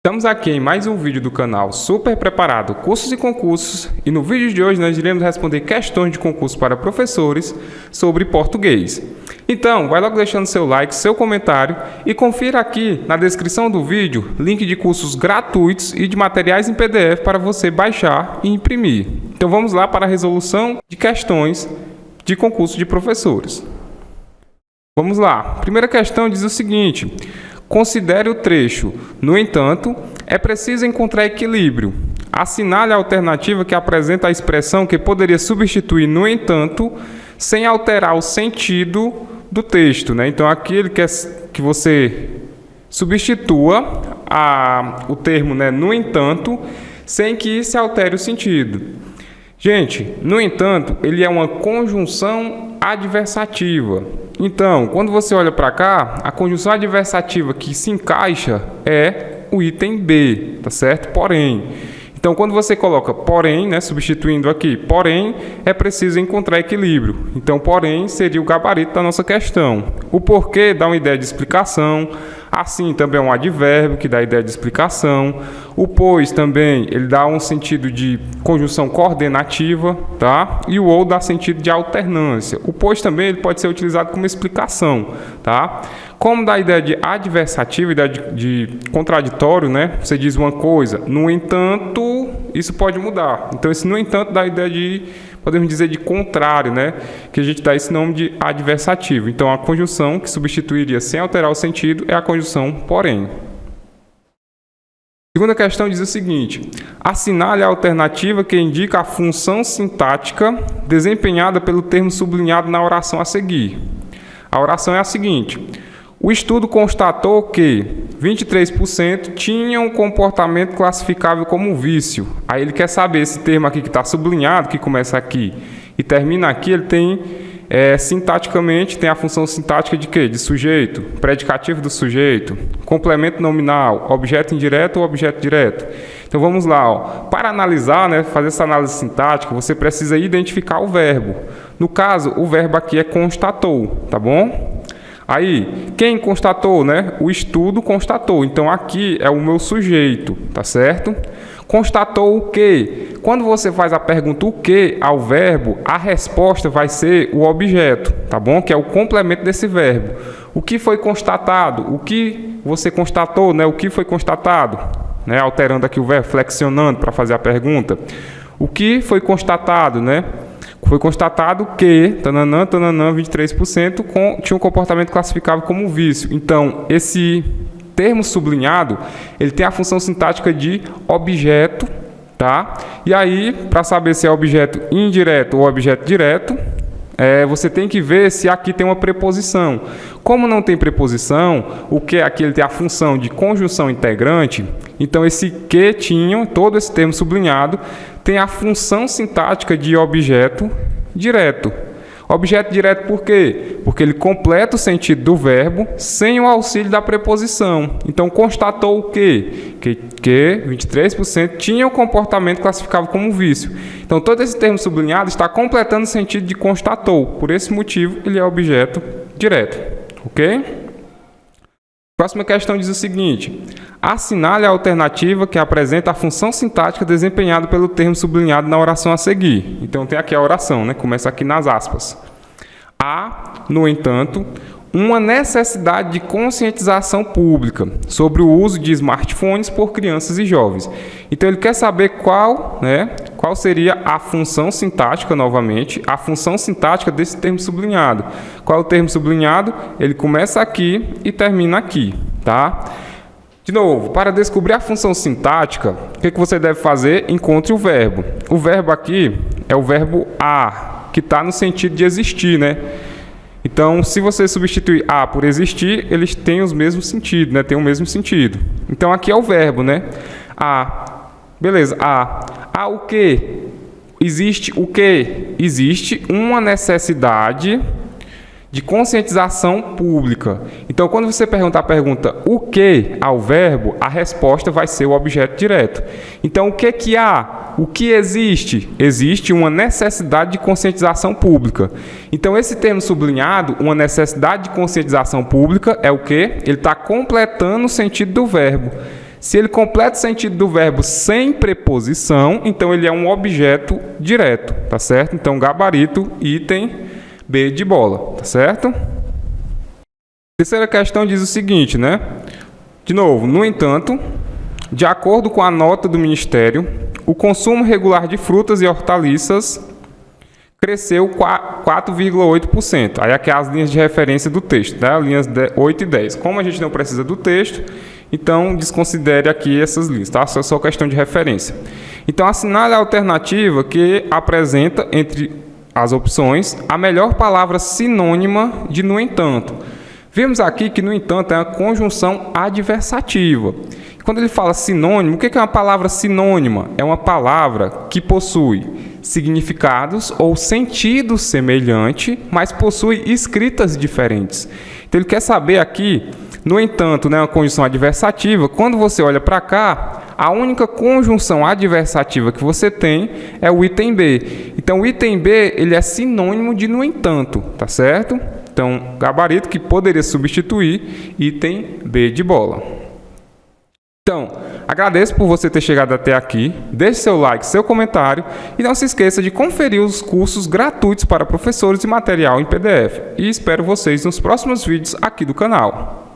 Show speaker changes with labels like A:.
A: Estamos aqui em mais um vídeo do canal Super Preparado Cursos e Concursos e no vídeo de hoje nós iremos responder questões de concurso para professores sobre português. Então, vai logo deixando seu like, seu comentário e confira aqui na descrição do vídeo link de cursos gratuitos e de materiais em PDF para você baixar e imprimir. Então vamos lá para a resolução de questões de concurso de professores. Vamos lá. Primeira questão diz o seguinte: considere o trecho. No entanto, é preciso encontrar equilíbrio. Assinale a alternativa que apresenta a expressão que poderia substituir no entanto, sem alterar o sentido do texto, né? Então, aqui ele quer que você substitua o termo, né, no entanto, sem que se altere o sentido. Gente, no entanto, ele é uma conjunção adversativa. Então, quando você olha para cá, a conjunção adversativa que se encaixa é o item B, tá certo? Porém. Então, quando você coloca porém, né, substituindo aqui, porém, é preciso encontrar equilíbrio. Então, porém, seria o gabarito da nossa questão. O porquê dá uma ideia de explicação. Assim, também é um advérbio que dá a ideia de explicação. O pois também, ele dá um sentido de conjunção coordenativa, tá? E o ou dá sentido de alternância. O pois também ele pode ser utilizado como explicação, tá? Como dá a ideia de adversativa, ideia de contraditório, né? Você diz uma coisa, no entanto, isso pode mudar. Então, esse no entanto dá a ideia de, podemos dizer, de contrário, né? Que a gente dá esse nome de adversativo. Então, a conjunção que substituiria sem alterar o sentido é a conjunção porém. A segunda questão diz o seguinte: assinale a alternativa que indica a função sintática desempenhada pelo termo sublinhado na oração a seguir. A oração é a seguinte: o estudo constatou que 23% tinham um comportamento classificável como vício. Aí ele quer saber esse termo aqui que está sublinhado, que começa aqui e termina aqui, ele tem sintaticamente, tem a função sintática de quê? De sujeito, predicativo do sujeito, complemento nominal, objeto indireto ou objeto direto. Então vamos lá, ó. Para analisar, né, fazer essa análise sintática, você precisa identificar o verbo. No caso, o verbo aqui é constatou, tá bom? Aí, quem constatou, né? O estudo constatou. Então, aqui é o meu sujeito, tá certo? Constatou o quê? Quando você faz a pergunta o que ao verbo, a resposta vai ser o objeto, tá bom? Que é o complemento desse verbo. O que foi constatado? O que você constatou, né? O que foi constatado? Né? Alterando aqui o verbo, flexionando para fazer a pergunta. O que foi constatado, né? Foi constatado que, 23% tinha um comportamento classificável como vício. Então, esse termo sublinhado, ele tem a função sintática de objeto, tá? E aí, para saber se é objeto indireto ou objeto direto, você tem que ver se aqui tem uma preposição. Como não tem preposição, o que aqui ele tem a função de conjunção integrante, então esse que tinham, todo esse termo sublinhado, tem a função sintática de objeto direto. Objeto direto por quê? Porque ele completa o sentido do verbo sem o auxílio da preposição. Então, constatou o quê? Que 23% tinha o comportamento classificável como vício. Então, todo esse termo sublinhado está completando o sentido de constatou. Por esse motivo, ele é objeto direto. Ok? Próxima questão diz o seguinte: assinale a alternativa que apresenta a função sintática desempenhada pelo termo sublinhado na oração a seguir. Então, tem aqui a oração, né? Começa aqui nas aspas. Há, no entanto, uma necessidade de conscientização pública sobre o uso de smartphones por crianças e jovens. Então, ele quer saber qual seria a função sintática, novamente, a função sintática desse termo sublinhado. Qual é o termo sublinhado? Ele começa aqui e termina aqui, tá? De novo, para descobrir a função sintática, o que você deve fazer? Encontre o verbo. O verbo aqui é o verbo a, que está no sentido de existir, né? Então, se você substituir a por existir, eles têm os mesmos sentidos, né? Tem o mesmo sentido. Então, aqui é o verbo, né? A. Beleza, a. A o quê? Existe o quê? Existe uma necessidade de conscientização pública. Então, quando você perguntar a pergunta o que ao verbo, a resposta vai ser o objeto direto. Então, o que há? O que existe? Existe uma necessidade de conscientização pública. Então, esse termo sublinhado, uma necessidade de conscientização pública, é o quê? Ele está completando o sentido do verbo. Se ele completa o sentido do verbo sem preposição, então ele é um objeto direto, tá certo? Então, gabarito, item B de bola, tá certo? Terceira questão diz o seguinte, né? De novo, no entanto, de acordo com a nota do Ministério, o consumo regular de frutas e hortaliças cresceu 4,8%. Aí aqui as linhas de referência do texto, né? Linhas 8 e 10. Como a gente não precisa do texto, então desconsidere aqui essas linhas, tá? Só questão de referência. Então assinale a alternativa que apresenta entre as opções a melhor palavra sinônima de no entanto. Vemos aqui que no entanto é uma conjunção adversativa. Quando ele fala sinônimo, o que é uma palavra sinônima? É uma palavra que possui significados ou sentido semelhante, mas possui escritas diferentes. Então ele quer saber aqui, no entanto, né, uma conjunção adversativa, quando você olha para cá, a única conjunção adversativa que você tem é o item B. Então o item B ele é sinônimo de no entanto, tá certo? Então, gabarito que poderia substituir item B de bola. Então, agradeço por você ter chegado até aqui, deixe seu like, seu comentário e não se esqueça de conferir os cursos gratuitos para professores e material em PDF. E espero vocês nos próximos vídeos aqui do canal.